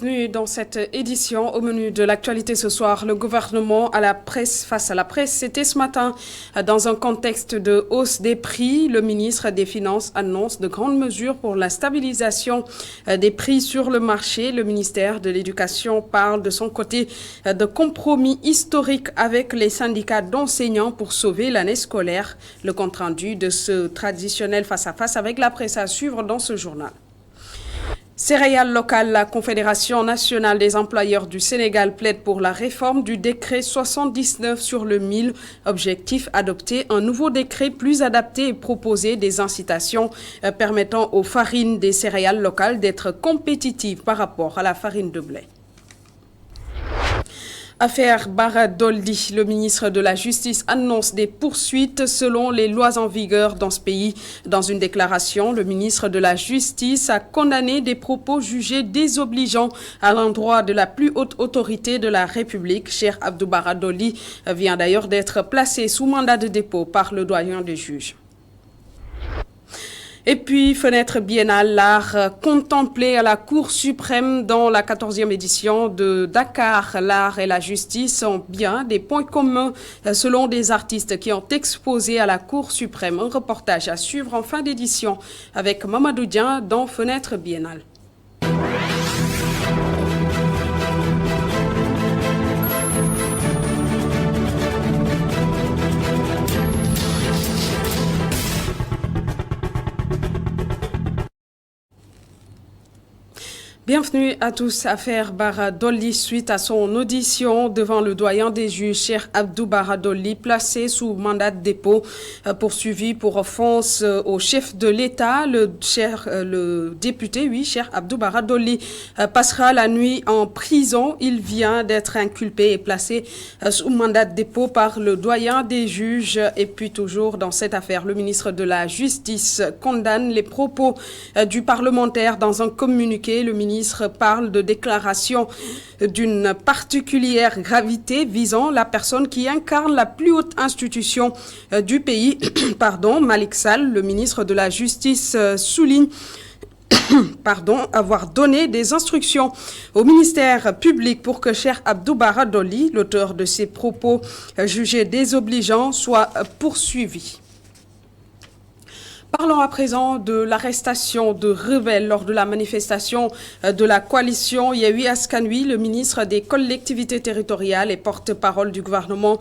Bienvenue dans cette édition. Au menu de l'actualité ce soir, le gouvernement face à la presse, c'était ce matin. Dans un contexte de hausse des prix, le ministre des Finances annonce de grandes mesures pour la stabilisation des prix sur le marché. Le ministère de l'Éducation parle de son côté de compromis historiques avec les syndicats d'enseignants pour sauver l'année scolaire. Le compte-rendu de ce traditionnel face-à-face avec la presse à suivre dans ce journal. Céréales locales, la Confédération nationale des employeurs du Sénégal plaide pour la réforme du décret 79 sur le mil. Objectif, adopter un nouveau décret plus adapté et proposer des incitations permettant aux farines des céréales locales d'être compétitives par rapport à la farine de blé. Affaire Bara Dolly, le ministre de la Justice annonce des poursuites selon les lois en vigueur dans ce pays. Dans une déclaration, le ministre de la Justice a condamné des propos jugés désobligeants à l'endroit de la plus haute autorité de la République. Cheikh Abdou Bara Dolly vient d'ailleurs d'être placé sous mandat de dépôt par le doyen des juges. Et puis, fenêtre biennale, l'art contemplé à la Cour suprême dans la 14e édition de Dakar. L'art et la justice ont bien des points communs selon des artistes qui ont exposé à la Cour suprême. Un reportage à suivre en fin d'édition avec Mamadou Dian dans Fenêtre biennale. Bienvenue à tous. Affaire Bara Dolly suite à son audition devant le doyen des juges, Cheikh Abdou Bara Dolly, placé sous mandat de dépôt, poursuivi pour offense au chef de l'État. Le député, Cheikh Abdou Bara Dolly, passera la nuit en prison. Il vient d'être inculpé et placé sous mandat de dépôt par le doyen des juges. Et puis toujours dans cette affaire, le ministre de la Justice condamne les propos du parlementaire dans un communiqué. Le ministre parle de déclaration d'une particulière gravité visant la personne qui incarne la plus haute institution du pays. Malick Sall, le ministre de la Justice, souligne avoir donné des instructions au ministère public pour que Cheikh Abdou Bara Dolly, l'auteur de ces propos jugés désobligeants, soit poursuivi. Parlons à présent de l'arrestation de rebelles lors de la manifestation de la coalition Yewwi Askan Wi. Le ministre des collectivités territoriales et porte-parole du gouvernement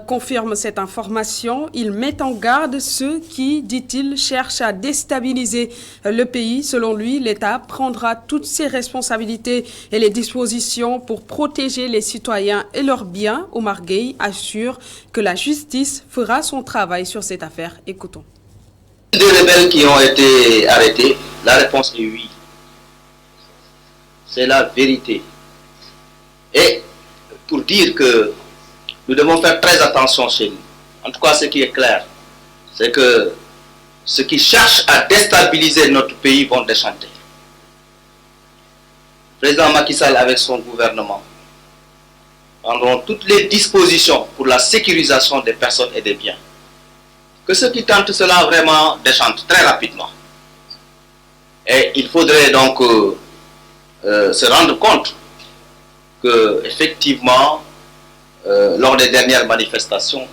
confirme cette information. Il met en garde ceux qui, dit-il, cherchent à déstabiliser le pays. Selon lui, l'État prendra toutes ses responsabilités et les dispositions pour protéger les citoyens et leurs biens. Omar Gueye assure que la justice fera son travail sur cette affaire. Écoutons. Des rebelles qui ont été arrêtés, la réponse est oui. C'est la vérité. Et pour dire que nous devons faire très attention chez nous, en tout cas ce qui est clair, c'est que ceux qui cherchent à déstabiliser notre pays vont déchanter. Le président Macky Sall avec son gouvernement prendront toutes les dispositions pour la sécurisation des personnes et des biens. Que ceux qui tentent cela vraiment déchantent très rapidement. Et il faudrait donc se rendre compte que effectivement, lors des dernières manifestations,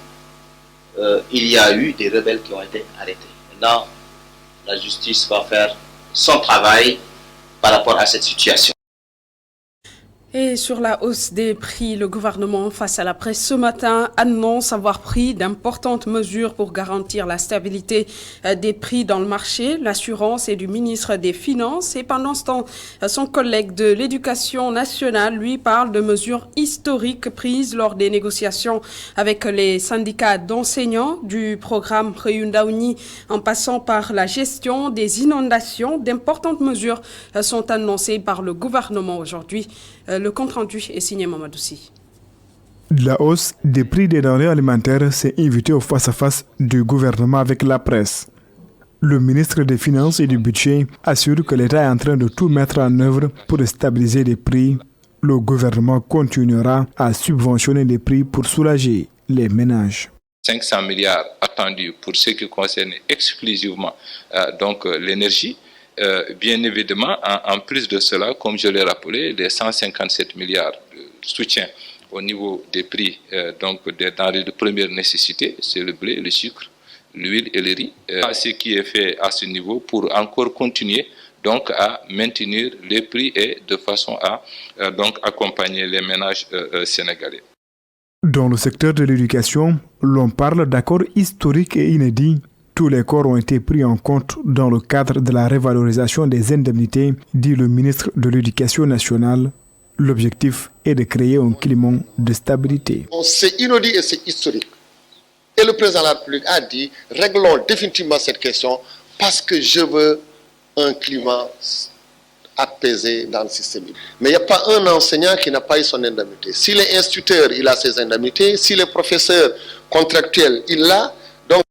il y a eu des rebelles qui ont été arrêtés. Maintenant, la justice va faire son travail par rapport à cette situation. Et sur la hausse des prix, le gouvernement, face à la presse ce matin, annonce avoir pris d'importantes mesures pour garantir la stabilité des prix dans le marché. L'assurance est du ministre des Finances. Et pendant ce temps, son collègue de l'Éducation nationale, lui, parle de mesures historiques prises lors des négociations avec les syndicats d'enseignants du programme Réundaouni, en passant par la gestion des inondations. D'importantes mesures sont annoncées par le gouvernement aujourd'hui. Le compte-rendu est signé Mamadou Sy. La hausse des prix des denrées alimentaires s'est invitée au face-à-face du gouvernement avec la presse. Le ministre des Finances et du Budget assure que l'État est en train de tout mettre en œuvre pour stabiliser les prix. Le gouvernement continuera à subventionner les prix pour soulager les ménages. 500 milliards attendus pour ce qui concerne exclusivement l'énergie. Bien évidemment, en plus de cela, comme je l'ai rappelé, les 157 milliards de soutien au niveau des prix donc des denrées de première nécessité, c'est le blé, le sucre, l'huile et le riz. Ce qui est fait à ce niveau pour encore continuer donc à maintenir les prix et de façon à donc accompagner les ménages sénégalais. Dans le secteur de l'éducation, l'on parle d'accords historiques et inédits. Tous les corps ont été pris en compte dans le cadre de la révalorisation des indemnités, dit le ministre de l'Éducation nationale. L'objectif est de créer un climat de stabilité. C'est inédit et c'est historique. Et le président de la République a dit, réglons définitivement cette question parce que je veux un climat apaisé dans le système. Mais il n'y a pas un enseignant qui n'a pas eu son indemnité. Si l'instituteur, il a ses indemnités, si le professeur contractuel, il l'a. Donc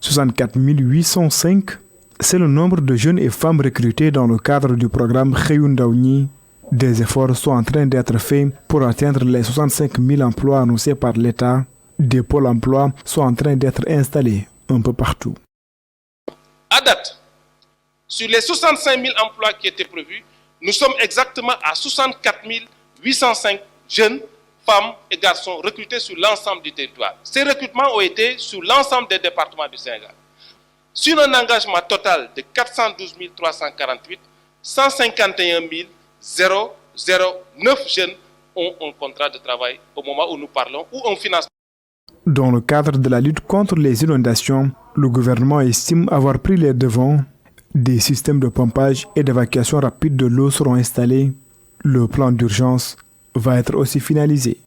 64 805, c'est le nombre de jeunes et femmes recrutés dans le cadre du programme Xeyundaouni. Des efforts sont en train d'être faits pour atteindre les 65 000 emplois annoncés par l'État. Des pôles emploi sont en train d'être installés un peu partout. À date, sur les 65 000 emplois qui étaient prévus, nous sommes exactement à 64 805 jeunes, femmes et garçons recrutés sur l'ensemble du territoire. Ces recrutements ont été sur l'ensemble des départements du Sénégal. Sur un engagement total de 412 348, 151 009 jeunes ont un contrat de travail au moment où nous parlons ou un financement. Dans le cadre de la lutte contre les inondations, le gouvernement estime avoir pris les devants. Des systèmes de pompage et d'évacuation rapide de l'eau seront installés. Le plan d'urgence va être aussi finalisé.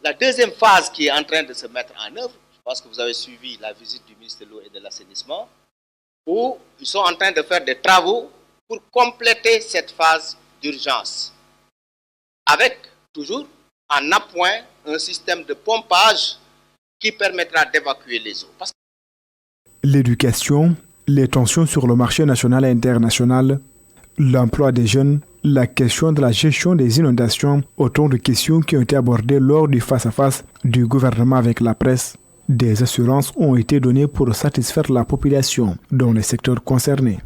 La deuxième phase qui est en train de se mettre en œuvre, je pense que vous avez suivi la visite du ministre de l'eau et de l'assainissement, où ils sont en train de faire des travaux pour compléter cette phase d'urgence, avec toujours en appoint un système de pompage qui permettra d'évacuer les eaux. L'éducation, les tensions sur le marché national et international, l'emploi des jeunes, la question de la gestion des inondations, autant de questions qui ont été abordées lors du face-à-face du gouvernement avec la presse. Des assurances ont été données pour satisfaire la population dans les secteurs concernés.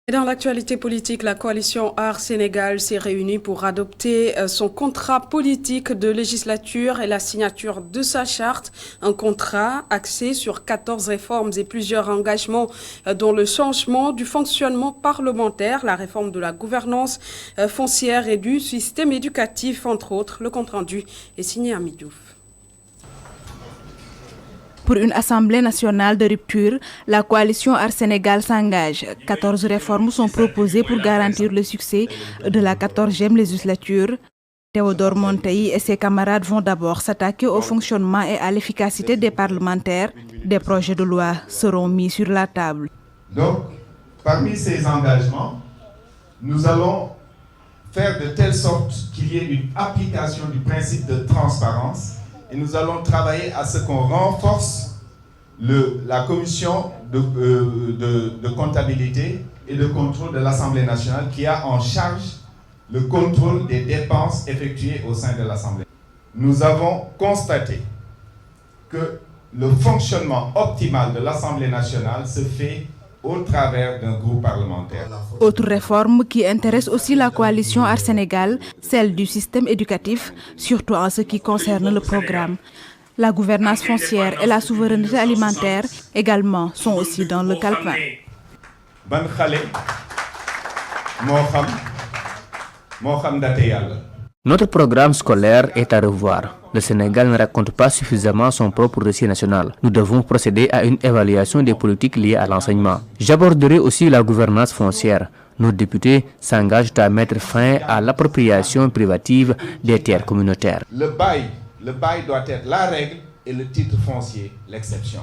Et dans l'actualité politique, la coalition Art Sénégal s'est réunie pour adopter son contrat politique de législature et la signature de sa charte. Un contrat axé sur 14 réformes et plusieurs engagements, dont le changement du fonctionnement parlementaire, la réforme de la gouvernance foncière et du système éducatif, entre autres. Le compte-rendu est signé à Midiouf. Pour une Assemblée nationale de rupture, la coalition Art Sénégal s'engage. 14 réformes sont proposées pour garantir le succès de la 14e législature. Théodore Monteil et ses camarades vont d'abord s'attaquer au fonctionnement et à l'efficacité des parlementaires. Des projets de loi seront mis sur la table. Donc, parmi ces engagements, nous allons faire de telle sorte qu'il y ait une application du principe de transparence. Et nous allons travailler à ce qu'on renforce la commission de comptabilité et de contrôle de l'Assemblée nationale qui a en charge le contrôle des dépenses effectuées au sein de l'Assemblée. Nous avons constaté que le fonctionnement optimal de l'Assemblée nationale se fait au travers d'un groupe parlementaire. Autre réforme qui intéresse aussi la coalition Art Sénégal, celle du système éducatif, surtout en ce qui concerne le programme. La gouvernance foncière et la souveraineté alimentaire également sont aussi dans le calepin. Notre programme scolaire est à revoir. Le Sénégal ne raconte pas suffisamment son propre récit national. Nous devons procéder à une évaluation des politiques liées à l'enseignement. J'aborderai aussi la gouvernance foncière. Nos députés s'engagent à mettre fin à l'appropriation privative des terres communautaires. Le bail doit être la règle et le titre foncier l'exception.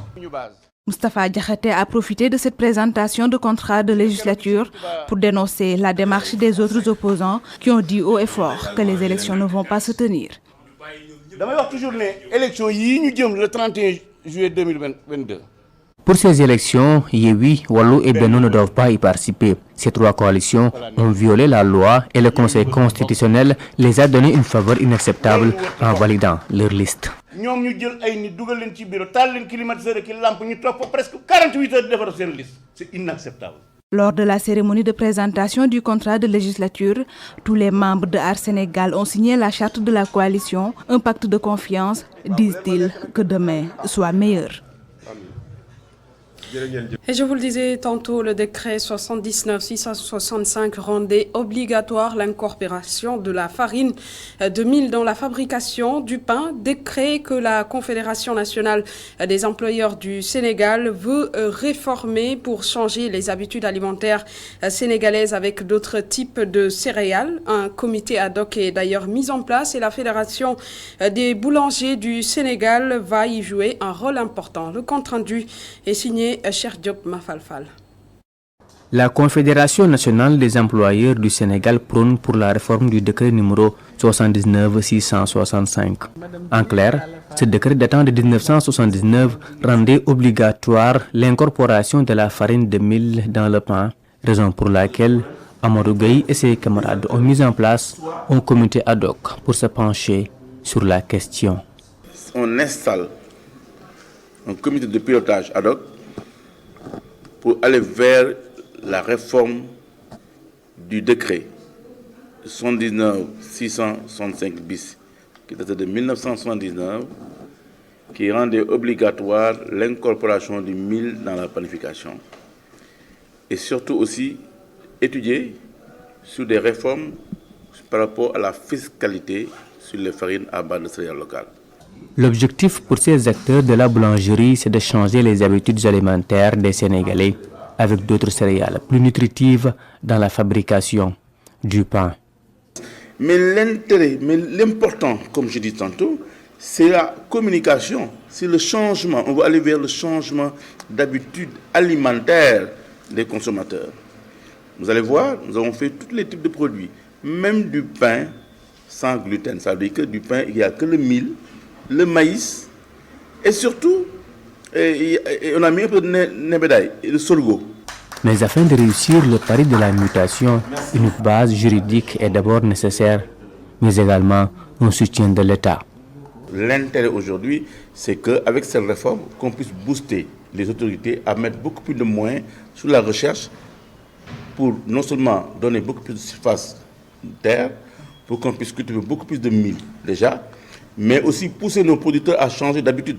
Moustapha Diakhaté a profité de cette présentation de contrat de législature pour dénoncer la démarche des autres opposants qui ont dit haut et fort que les élections ne vont pas se tenir. le 31 juillet 2022. Pour ces élections, Yewwi, Wallu et Benno ne doivent pas y participer. Ces trois coalitions ont violé la loi et le Conseil constitutionnel les a donné une faveur inacceptable en validant leur liste. ñoom ñu jël ay nit dugal leen ci bureau taal leen climatiseur ki lampe ñu toog fa presque 48 heures di defar seen liste c'est inacceptable. Lors de la cérémonie de présentation du contrat de législature, tous les membres de Art Sénégal ont signé la charte de la coalition, un pacte de confiance, disent-ils, que demain soit meilleur. Et je vous le disais tantôt, le décret 79-665 rendait obligatoire l'incorporation de la farine de mil dans la fabrication du pain. Décret que la Confédération nationale des employeurs du Sénégal veut réformer pour changer les habitudes alimentaires sénégalaises avec d'autres types de céréales. Un comité ad hoc est d'ailleurs mis en place et la Fédération des boulangers du Sénégal va y jouer un rôle important. Le compte-rendu est signé Cheikh Diop Mafalfal. La Confédération nationale des employeurs du Sénégal prône pour la réforme du décret numéro 79-665. En clair, ce décret datant de 1979 rendait obligatoire l'incorporation de la farine de mil dans le pain, raison pour laquelle Amadou Gueye et ses camarades ont mis en place un comité ad hoc pour se pencher sur la question. On installe un comité de pilotage ad hoc pour aller vers la réforme du décret 79-665 bis, qui date de 1979, qui rendait obligatoire l'incorporation du mil dans la planification. Et surtout aussi étudier sur des réformes par rapport à la fiscalité sur les farines à base de céréales locales. L'objectif pour ces acteurs de la boulangerie, c'est de changer les habitudes alimentaires des Sénégalais avec d'autres céréales plus nutritives dans la fabrication du pain. Mais l'intérêt, mais l'important, comme je dis tantôt, c'est la communication, c'est le changement. On va aller vers le changement d'habitudes alimentaires des consommateurs. Vous allez voir, nous avons fait tous les types de produits, même du pain sans gluten. Ça veut dire que du pain, il n'y a que le mil, le maïs, et surtout, on a mis un peu de nebedaï et de sorgho. Mais afin de réussir le pari de la mutation, une base juridique est d'abord nécessaire, mais également un soutien de l'État. L'intérêt aujourd'hui, c'est qu'avec cette réforme, qu'on puisse booster les autorités à mettre beaucoup plus de moyens sur la recherche pour non seulement donner beaucoup plus de surface de terre, pour qu'on puisse cultiver beaucoup plus de mil déjà, mais aussi pousser nos producteurs à changer d'habitude.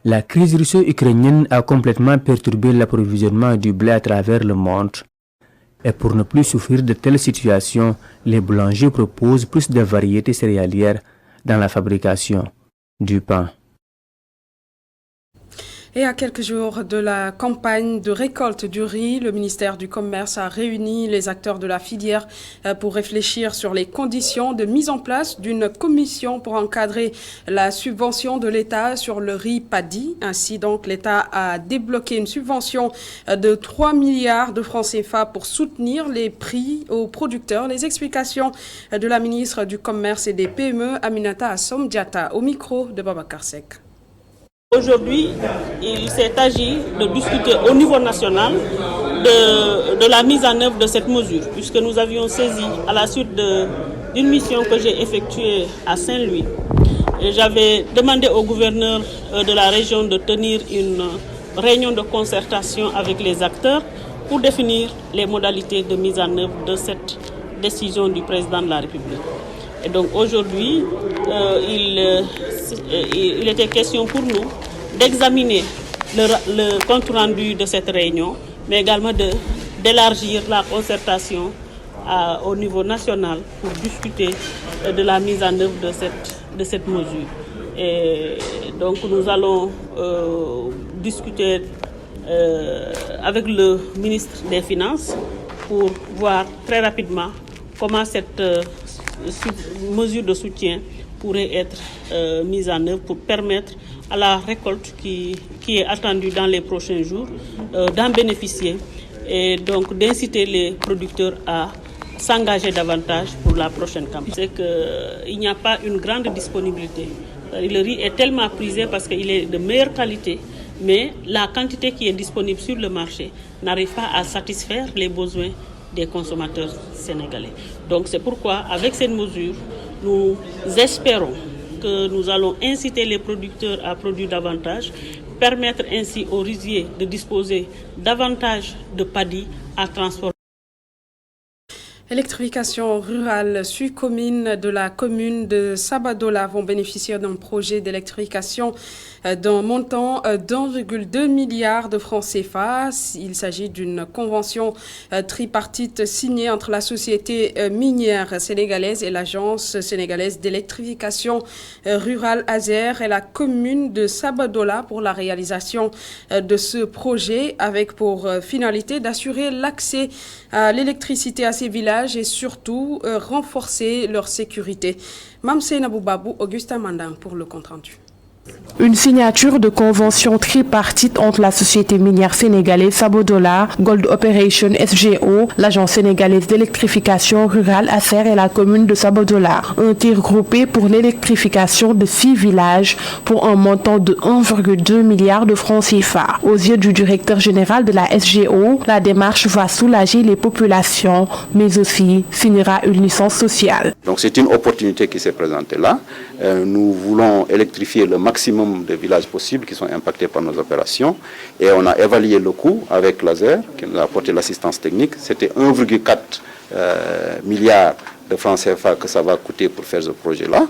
La crise russo-ukrainienne a complètement perturbé l'approvisionnement du blé à travers le monde. Et pour ne plus souffrir de telles situations, les boulangers proposent plus de variétés céréalières dans la fabrication du pain. Et à quelques jours de la campagne de récolte du riz, le ministère du Commerce a réuni les acteurs de la filière pour réfléchir sur les conditions de mise en place d'une commission pour encadrer la subvention de l'État sur le riz paddy. Ainsi donc, l'État a débloqué une subvention de 3 milliards de francs CFA pour soutenir les prix aux producteurs. Les explications de la ministre du Commerce et des PME, Aminata Assom Diatta, au micro de Babacar Seck. Aujourd'hui, il s'est agi de discuter au niveau national de la mise en œuvre de cette mesure, puisque nous avions saisi à la suite d'une mission que j'ai effectuée à Saint-Louis. J'avais demandé au gouverneur de la région de tenir une réunion de concertation avec les acteurs pour définir les modalités de mise en œuvre de cette décision du président de la République. Et donc aujourd'hui, il était question pour nous d'examiner le compte rendu de cette réunion, mais également d'élargir la concertation au niveau national pour discuter de la mise en œuvre de cette mesure. Et donc nous allons discuter avec le ministre des Finances pour voir très rapidement comment cette mesure de soutien pourrait être mise en œuvre pour permettre à la récolte qui est attendue dans les prochains jours d'en bénéficier et donc d'inciter les producteurs à s'engager davantage pour la prochaine campagne. C'est qu'il n'y a pas une grande disponibilité. Le riz est tellement prisé parce qu'il est de meilleure qualité, mais la quantité qui est disponible sur le marché n'arrive pas à satisfaire les besoins des consommateurs sénégalais. Donc c'est pourquoi, avec cette mesure, nous espérons que nous allons inciter les producteurs à produire davantage, permettre ainsi aux riziers de disposer davantage de paddies à transporter. Électrification rurale, 8 communes de la commune de Sabadola vont bénéficier d'un projet d'électrification d'un montant d'1,2 milliard de francs CFA. Il s'agit d'une convention tripartite signée entre la société minière sénégalaise et l'agence sénégalaise d'électrification rurale ASER et la commune de Sabadola pour la réalisation de ce projet avec pour finalité d'assurer l'accès à l'électricité à ces villages et surtout renforcer leur sécurité. Mamsé Naboubabou, Augustin Mandang pour le compte-rendu. Une signature de convention tripartite entre la société minière sénégalaise Sabadola, Gold Operation SGO, l'agence sénégalaise d'électrification rurale ASER et la commune de Sabadola. Un tir groupé pour l'électrification de 6 villages pour un montant de 1,2 milliard de francs CFA. Aux yeux du directeur général de la SGO, la démarche va soulager les populations, mais aussi signera une licence sociale. Donc c'est une opportunité qui s'est présentée là. Nous voulons électrifier le maximum de villages possibles qui sont impactés par nos opérations et on a évalué le coût avec l'ASER qui nous a apporté l'assistance technique. C'était 1,4 milliard de francs CFA que ça va coûter pour faire ce projet-là.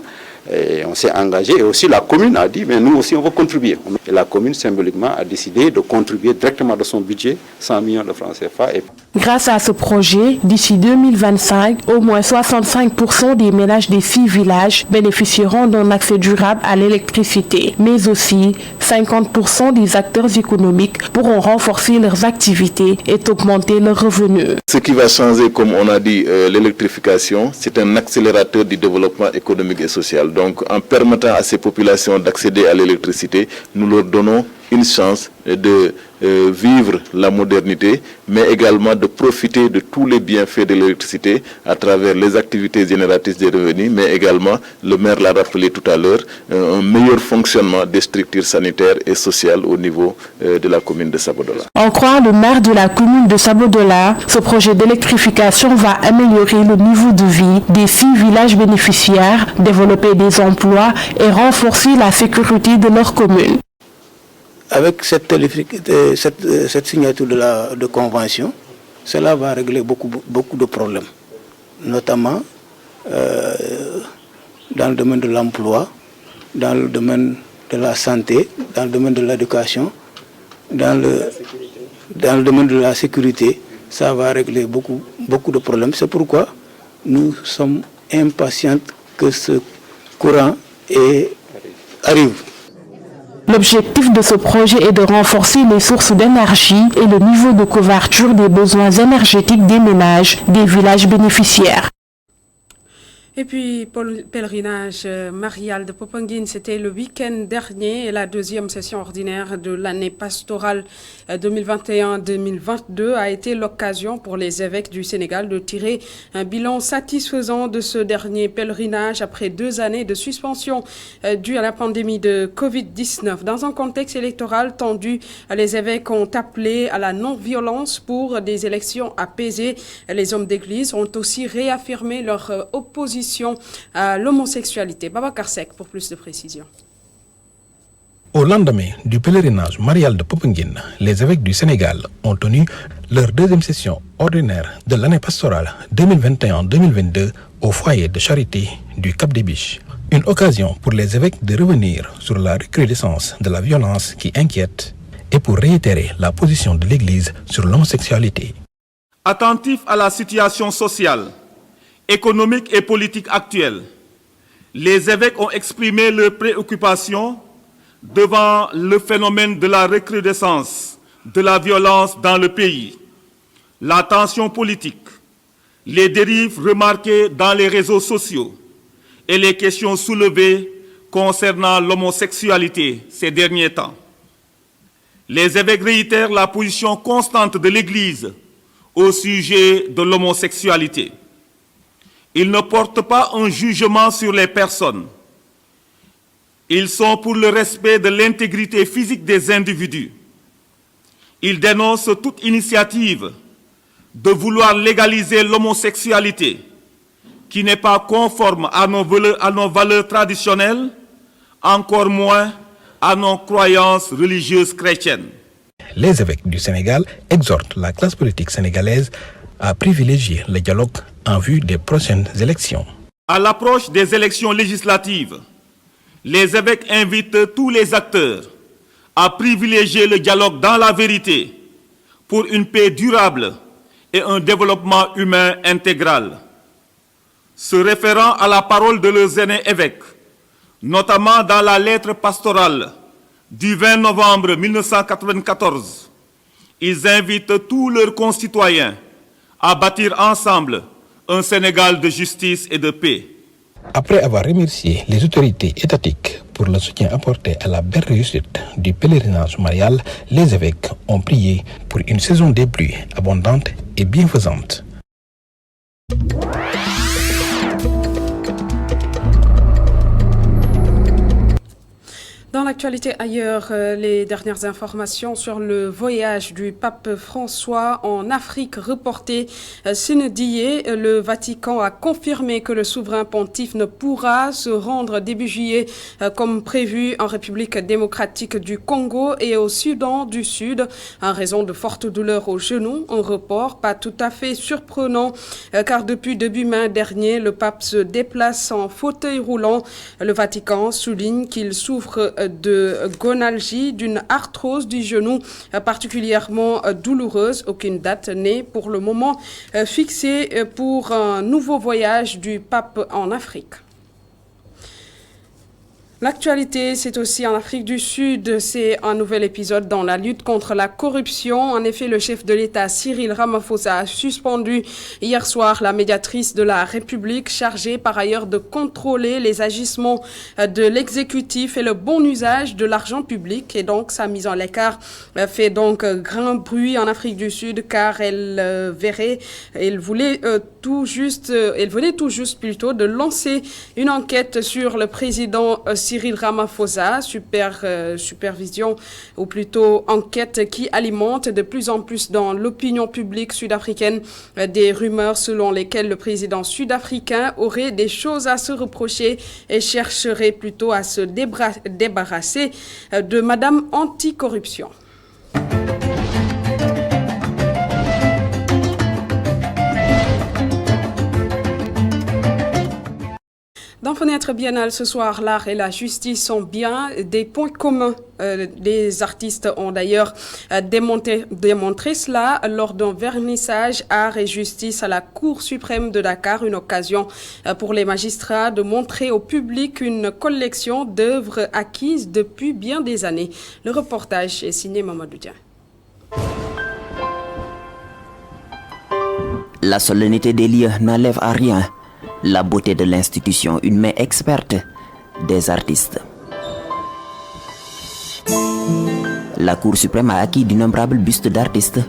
Et on s'est engagé et aussi la commune a dit mais nous aussi on va contribuer. Et la commune symboliquement a décidé de contribuer directement de son budget 100 millions de francs CFA. Grâce à ce projet, d'ici 2025, au moins 65% des ménages des 6 villages bénéficieront d'un accès durable à l'électricité, mais aussi 50% des acteurs économiques pourront renforcer leurs activités et augmenter leurs revenus. Ce qui va changer, comme on a dit, l'électrification, c'est un accélérateur du développement économique et social. Donc, en permettant à ces populations d'accéder à l'électricité, nous leur donnons une chance de vivre la modernité, mais également de profiter de tous les bienfaits de l'électricité à travers les activités génératrices de revenus, mais également, le maire l'a rappelé tout à l'heure, un meilleur fonctionnement des structures sanitaires et sociales au niveau de la commune de Sabadola. En croire le maire de la commune de Sabadola, ce projet d'électrification va améliorer le niveau de vie des 6 villages bénéficiaires, développer des emplois et renforcer la sécurité de leur commune. Avec cette signature de convention, cela va régler beaucoup de problèmes, notamment dans le domaine de l'emploi, dans le domaine de la santé, dans le domaine de l'éducation, dans le domaine de la sécurité. Ça va régler beaucoup de problèmes. C'est pourquoi nous sommes impatients que ce courant arrive. L'objectif de ce projet est de renforcer les sources d'énergie et le niveau de couverture des besoins énergétiques des ménages des villages bénéficiaires. Et puis, pèlerinage marial de Popenguine, c'était le week-end dernier et la deuxième session ordinaire de l'année pastorale 2021-2022 a été l'occasion pour les évêques du Sénégal de tirer un bilan satisfaisant de ce dernier pèlerinage après 2 années de suspension due à la pandémie de Covid-19. Dans un contexte électoral tendu, les évêques ont appelé à la non-violence pour des élections apaisées. Les hommes d'église ont aussi réaffirmé leur opposition à l'homosexualité. Babacar Seck pour plus de précisions. Au lendemain du pèlerinage marial de Popenguine, les évêques du Sénégal ont tenu leur deuxième session ordinaire de l'année pastorale 2021-2022 au foyer de charité du Cap des Biches. Une occasion pour les évêques de revenir sur la recrudescence de la violence qui inquiète et pour réitérer la position de l'Église sur l'homosexualité. Attentifs à la situation sociale, économique et politique actuelle, les évêques ont exprimé leurs préoccupations devant le phénomène de la recrudescence de la violence dans le pays, la tension politique, les dérives remarquées dans les réseaux sociaux et les questions soulevées concernant l'homosexualité ces derniers temps. Les évêques réitèrent la position constante de l'Église au sujet de l'homosexualité. Ils ne portent pas un jugement sur les personnes. Ils sont pour le respect de l'intégrité physique des individus. Ils dénoncent toute initiative de vouloir légaliser l'homosexualité qui n'est pas conforme à nos valeurs traditionnelles encore moins à nos croyances religieuses chrétiennes. Les évêques du Sénégal exhortent la classe politique sénégalaise à privilégier le dialogue en vue des prochaines élections. À l'approche des élections législatives, les évêques invitent tous les acteurs à privilégier le dialogue dans la vérité pour une paix durable et un développement humain intégral. Se référant à la parole de leurs aînés évêques, notamment dans la lettre pastorale du 20 novembre 1994, ils invitent tous leurs concitoyens à bâtir ensemble un Sénégal de justice et de paix. Après avoir remercié les autorités étatiques pour le soutien apporté à la belle réussite du pèlerinage marial, les évêques ont prié pour une saison des pluies abondante et bienfaisante. Dans l'actualité ailleurs, les dernières informations sur le voyage du pape François en Afrique reporté. Sénédié, le Vatican a confirmé que le souverain pontife ne pourra se rendre début juillet comme prévu en République démocratique du Congo et au Soudan du Sud en raison de fortes douleurs au genou. Un report pas tout à fait surprenant car depuis début mai dernier, le pape se déplace en fauteuil roulant. Le Vatican souligne qu'il souffre de gonalgie, d'une arthrose du genou particulièrement douloureuse. Aucune date n'est pour le moment fixée pour un nouveau voyage du pape en Afrique. L'actualité, c'est aussi en Afrique du Sud. C'est un nouvel épisode dans la lutte contre la corruption. En effet, le chef de l'État, Cyril Ramaphosa, a suspendu hier soir la médiatrice de la République, chargée par ailleurs de contrôler les agissements de l'exécutif et le bon usage de l'argent public. Et donc, sa mise en l'écart fait donc grand bruit en Afrique du Sud, car elle venait tout juste plutôt de lancer une enquête sur le président Cyril Ramaphosa, supervision ou plutôt enquête qui alimente de plus en plus dans l'opinion publique sud-africaine des rumeurs selon lesquelles le président sud-africain aurait des choses à se reprocher et chercherait plutôt à se débarrasser de Madame Anticorruption. Dans Fenêtre Biennale ce soir, l'art et la justice sont bien des points communs. Les artistes ont d'ailleurs démontré cela lors d'un vernissage art et justice à la Cour suprême de Dakar, une occasion pour les magistrats de montrer au public une collection d'œuvres acquises depuis bien des années. Le reportage est signé Mamadou Dia. La solennité des lieux n'enlève à rien la beauté de l'institution, une main experte des artistes. La Cour suprême a acquis d'innombrables bustes d'artistes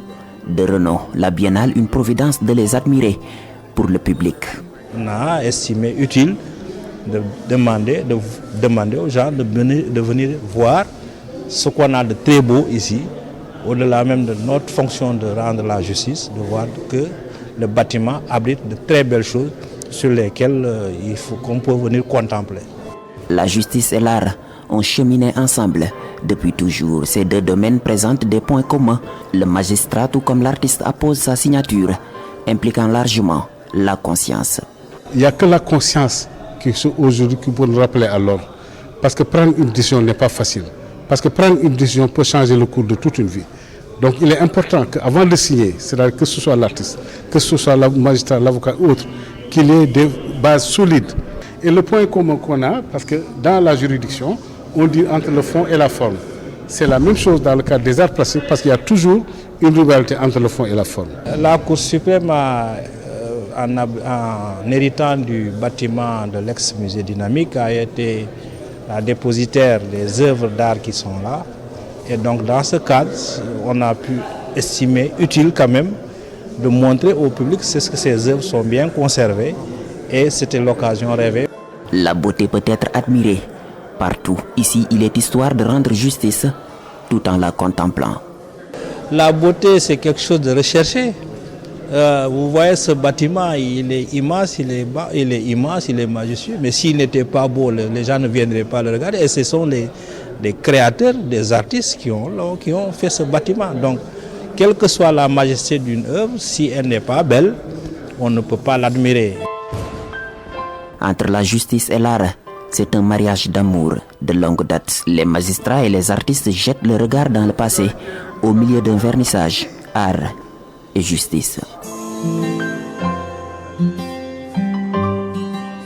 de renom. La Biennale, une providence de les admirer pour le public. On a estimé utile de demander aux gens de venir voir ce qu'on a de très beau ici, au-delà même de notre fonction de rendre la justice, de voir que le bâtiment abrite de très belles choses sur lesquelles qu'on peut venir contempler. La justice et l'art ont cheminé ensemble depuis toujours. Ces deux domaines présentent des points communs. Le magistrat, tout comme l'artiste, appose sa signature, impliquant largement la conscience. Il n'y a que la conscience qui aujourd'hui qui peut nous rappeler à l'ordre. Parce que prendre une décision n'est pas facile. Parce que prendre une décision peut changer le cours de toute une vie. Donc il est important qu'avant de signer, c'est-à-dire que ce soit l'artiste, que ce soit le magistrat, l'avocat ou autre, qu'il ait des bases solides. Et le point commun qu'on a, parce que dans la juridiction, on dit entre le fond et la forme. C'est la même chose dans le cadre des arts plastiques, parce qu'il y a toujours une rivalité entre le fond et la forme. La Cour suprême, en héritant du bâtiment de l'ex-musée dynamique, a été la dépositaire des œuvres d'art qui sont là. Et donc dans ce cadre, on a pu estimer utile quand même de montrer au public que ces œuvres sont bien conservées et c'était l'occasion rêvée. La beauté peut être admirée partout. Ici, il est histoire de rendre justice tout en la contemplant. La beauté, c'est quelque chose de recherché. Vous voyez ce bâtiment, il est immense, il est bas, il est immense, il est majestueux. Mais s'il n'était pas beau, les gens ne viendraient pas le regarder. Et ce sont les créateurs, des artistes qui ont fait ce bâtiment. Donc, quelle que soit la majesté d'une œuvre, si elle n'est pas belle, on ne peut pas l'admirer. Entre la justice et l'art, c'est un mariage d'amour de longue date. Les magistrats et les artistes jettent le regard dans le passé, au milieu d'un vernissage, art et justice.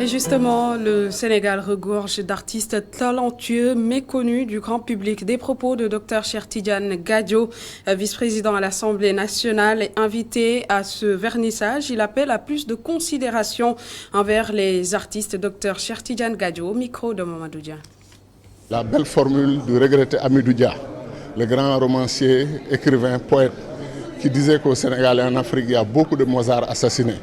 Et justement, le Sénégal regorge d'artistes talentueux, méconnus du grand public. Des propos de Dr Cheikh Tidiane Gadio, vice-président à l'Assemblée nationale, et invité à ce vernissage. Il appelle à plus de considération envers les artistes. Dr Cheikh Tidiane Gadio, au micro de Mamadou Dia. La belle formule du regretté Hamidou Dia, le grand romancier, écrivain, poète, qui disait qu'au Sénégal et en Afrique, il y a beaucoup de Mozart assassinés.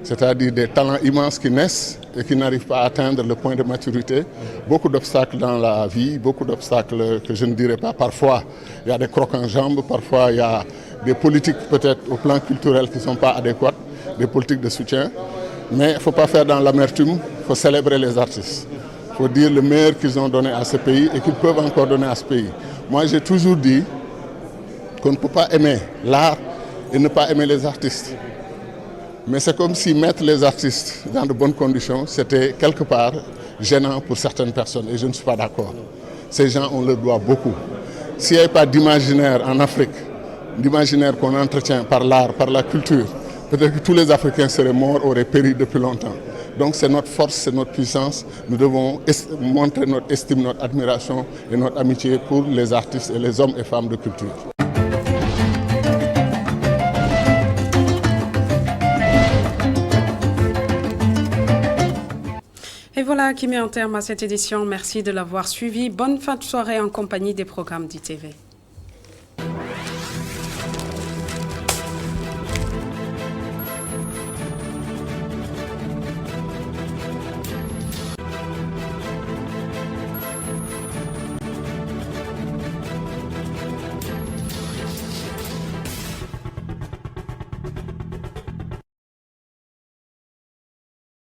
C'est-à-dire des talents immenses qui naissent et qui n'arrivent pas à atteindre le point de maturité. Beaucoup d'obstacles dans la vie, beaucoup d'obstacles que je ne dirais pas. Parfois, il y a des crocs en jambes, parfois il y a des politiques peut-être au plan culturel qui ne sont pas adéquates, des politiques de soutien. Mais il ne faut pas faire dans l'amertume, il faut célébrer les artistes. Il faut dire le meilleur qu'ils ont donné à ce pays et qu'ils peuvent encore donner à ce pays. Moi, j'ai toujours dit qu'on ne peut pas aimer l'art et ne pas aimer les artistes. Mais c'est comme si mettre les artistes dans de bonnes conditions, c'était quelque part gênant pour certaines personnes et je ne suis pas d'accord. Ces gens, on leur doit beaucoup. S'il n'y avait pas d'imaginaire en Afrique, d'imaginaire qu'on entretient par l'art, par la culture, peut-être que tous les Africains seraient morts, auraient péri depuis longtemps. Donc c'est notre force, c'est notre puissance. Nous devons montrer notre estime, notre admiration et notre amitié pour les artistes et les hommes et femmes de culture. Et voilà qui met un terme à cette édition. Merci de l'avoir suivi. Bonne fin de soirée en compagnie des programmes d'ITV.